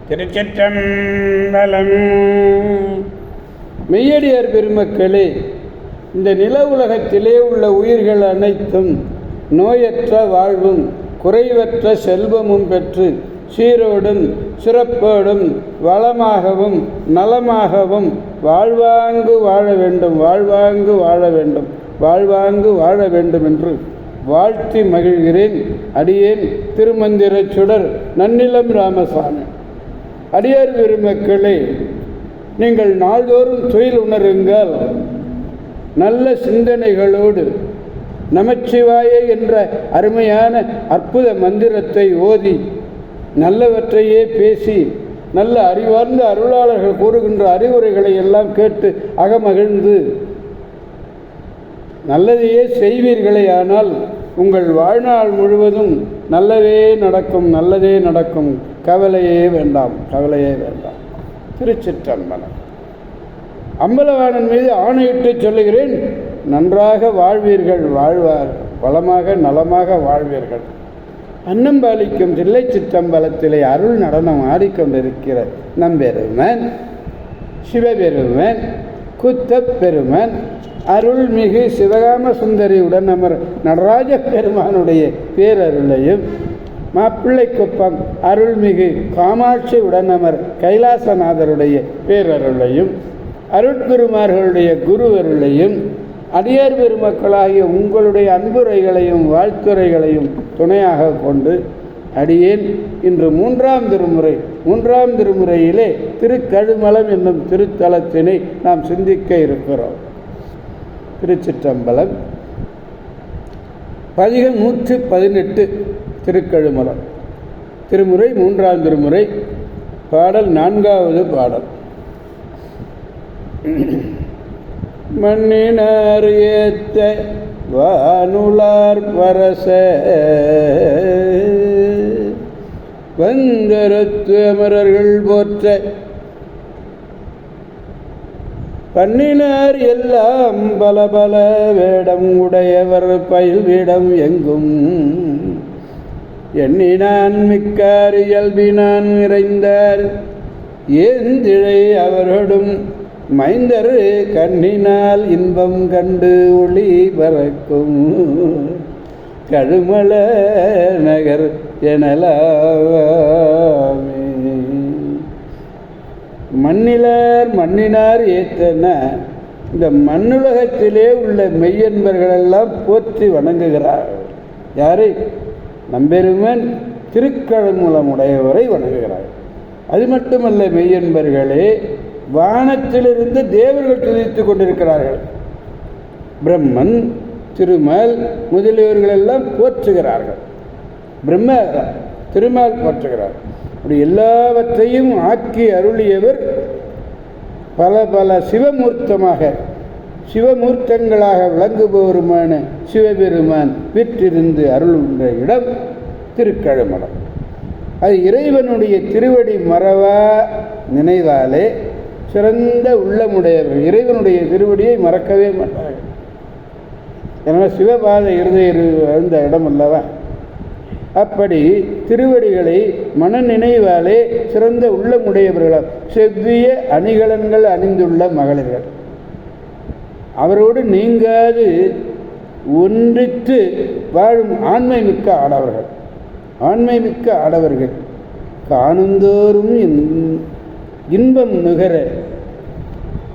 திருச்சிற்றம்பலம். மெய்யடியார் பெருமக்களே, இந்த நில உலகத்திலே உள்ள உயிர்கள் அனைத்தும் நோயற்ற வாழ்வும் குறைவற்ற செல்வமும் பெற்று சீரோடும் சிறப்போடும் வளமாகவும் நலமாகவும் வாழ்வாங்கு வாழ வேண்டும், வாழ்வாங்கு வாழ வேண்டும், வாழ்வாங்கு வாழ வேண்டும் என்று வாழ்த்தி மகிழ்கிறேன். அடியேன் திருமந்திர சுடர் நன்னிலம் ராமசாமி. அடியார் பெருமக்களே, நீங்கள் நாள்தோறும் துயில் உணருங்கள். நல்ல சிந்தனைகளோடு நமச்சிவாய என்ற அருமையான அற்புத மந்திரத்தை ஓதி நல்லவற்றையே பேசி நல்ல அறிவார்ந்த அருளாளர்கள் கூறுகின்ற அறிவுரைகளை எல்லாம் கேட்டு அகமகிழ்ந்து நல்லதையே செய்வீர்களே, ஆனால் உங்கள் வாழ்நாள் முழுவதும் நல்லதே நடக்கும், நல்லதே நடக்கும். கவலையே வேண்டாம், கவலையே வேண்டாம். திருச்சிற்றம்பலம். அம்பலவாணன் மீது ஆணையிட்டு சொல்லுகிறேன், நன்றாக வாழ்வீர்கள், வாழ்வார் வளமாக நலமாக வாழ்வீர்கள். அன்னம்பாலிக்கும் தில்லை சிற்றம்பலத்திலே அருள் நடனம் ஆடிக்கொண்டிருக்கிற நம்பெருமன் சிவபெருமன் குத்தப்பெருமன் அருள்மிகு சிவகாம சுந்தரி உடனமர் நடராஜ பெருமானுடைய பேரருளையும், மாப்பிள்ளை குப்பம் அருள்மிகு காமாட்சி உடனமர் கைலாசநாதருடைய பேரருளையும், அருட்குருமார்களுடைய குருவருளையும், அடியார் பெருமக்களாகிய உங்களுடைய அன்புரைகளையும் வாழ்த்துரைகளையும் துணையாக கொண்டு அடியேன் இன்று மூன்றாம் திருமுறையிலே திருக்கழுமலம் என்னும் திருத்தலத்தினை நாம் சிந்திக்க இருக்கிறோம். திருச்சிற்றம்பலம். பதிகம் 118 திருக்கழுமலம் திருமுறை, மூன்றாம் திருமுறை, பாடல் 4வது பாடல். மண்ணினார் ஏத்த வானுளார் பரச வந்தரத்து அமரர்கள் போற்ற பண்ணினார் எல்லாம் பல பல வேடம் உடையவர் பயில் வீடம் எங்கும் எண்ணினான் மிக்கார் இயல்பினான் நிறைந்தார் ஏந்திழை அவர்களும் மைந்தர் கண்ணினால் இன்பம் கண்டு ஒளி பறக்கும் கழுமல நகர் எனலாமே. மண்ணினார் ஏத்தன, இந்த மண்ணுலகத்திலே உள்ள மெய்யன்பர்களெல்லாம் போற்றி வணங்குகிறார்கள். யாரை? நம்பெருமன் திருக்கழுமலமுடையவரை வணங்குகிறார்கள். அது மட்டுமல்ல, மெய்யன்பர்களே, வானத்திலிருந்து தேவர்கள் துதித்து கொண்டிருக்கிறார்கள். பிரம்மன், திருமால் முதலியவர்களெல்லாம் போற்றுகிறார்கள். பிரம்ம திருமால் போற்றுகிறார். அப்படி எல்லாவற்றையும் ஆக்கி அருளியவர் பல பல சிவமூர்த்தங்களாக விளங்குபவருமான சிவபெருமான் வீற்றிருந்து அருளுகின்ற இடம் திருக்கழுமலம். அது இறைவனுடைய திருவடி மறவா நினைவாலே சிறந்த உள்ளமுடையவர். இறைவனுடைய திருவடியை மறக்கவே மாட்டார்கள். ஏன்னா சிவபாத இருந்த இடம் அல்லவா. அப்படி திருவடிகளை மன நினைவாலே சிறந்த உள்ளமுடையவர்களால் செவ்விய அணிகலன்கள் அணிந்துள்ள மகளிர்கள், அவரோடு நீங்காது ஒன்றித்து வாழும் ஆண்மை மிக்க ஆடவர்கள் காணுந்தோறும் இன்பம் நுகர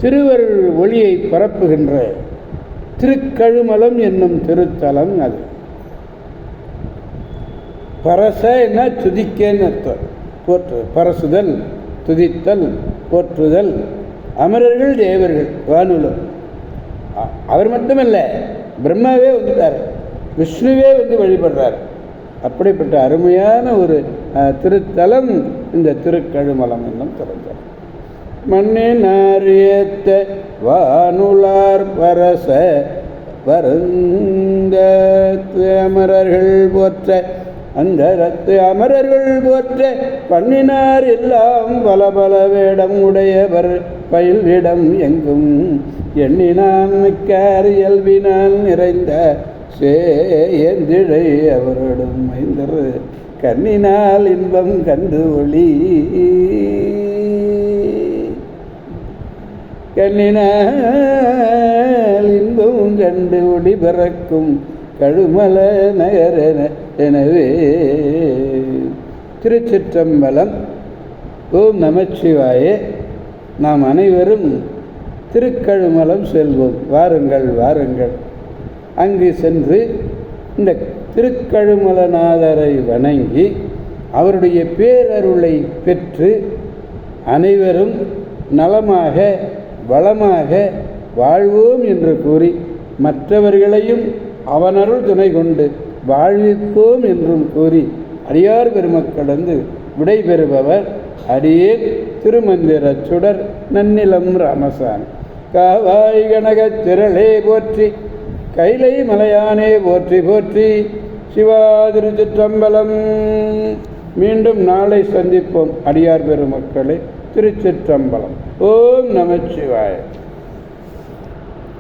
திருவருள் ஒளியை பரப்புகின்ற திருக்கழுமலம் என்னும் திருத்தலம். அது பரச என்ன? துதிக்கேன்னு அர்த்தம். போற்று, பரசுதல், துதித்தல், போற்றுதல். அமரர்கள் தேவர்கள் வானுலம். அவர் மட்டுமல்ல, பிரம்மாவே வந்துட்டார், விஷ்ணுவே வந்து வழிபடுறார். அப்படிப்பட்ட அருமையான ஒரு திருத்தலம் இந்த திருக்கழுமலம் என்னும் திறந்தார். மண்ணினார் ஏத்த வானுளார் பரச வருந்த அமரர்கள் போற்ற அந்த ரத்து அமரர்கள் போற்ற பண்ணினார் எல்லாம் பல பல வேடம் உடையவர் பயில் இடம் எங்கும் எண்ணினான் மிக்கார் இயல்பினால் நிறைந்த சேந்திழை அவரோடும் மைந்தர் கண்ணினால் இன்பம் கண்டு ஒளி கண்ணினால் இன்பமும் கண்டு ஒளி பிறக்கும் கழுமல நகரென எனவே. திருச்சிற்றம்பலம். ஓம் நமச்சிவாய. நாம் அனைவரும் திருக்கழுமலம் செல்வோம். வாருங்கள் வாருங்கள். அங்கு சென்று இந்த திருக்கழுமலநாதரை வணங்கி அவருடைய பேரருளை பெற்று அனைவரும் நலமாக வளமாக வாழ்வோம் என்று கூறி மற்றவர்களையும் அவனருள் துணை கொண்டு வாழ்விப்போம் என்றும் கூறி அடியார் பெருமக்களந்து விடைபெறுபவர் அடியேன் திருமந்திர சுடர் நன்னிலம் ராமசாமி. காவாய் கனகத் திரளே போற்றி, கைலை மலையானே போற்றி போற்றி. சிவா திருச்சிற்றம்பலம். மீண்டும் நாளை சந்திப்போம் அடியார் பெருமக்களே. திருச்சிற்றம்பலம். ஓம் நமச்சிவாய.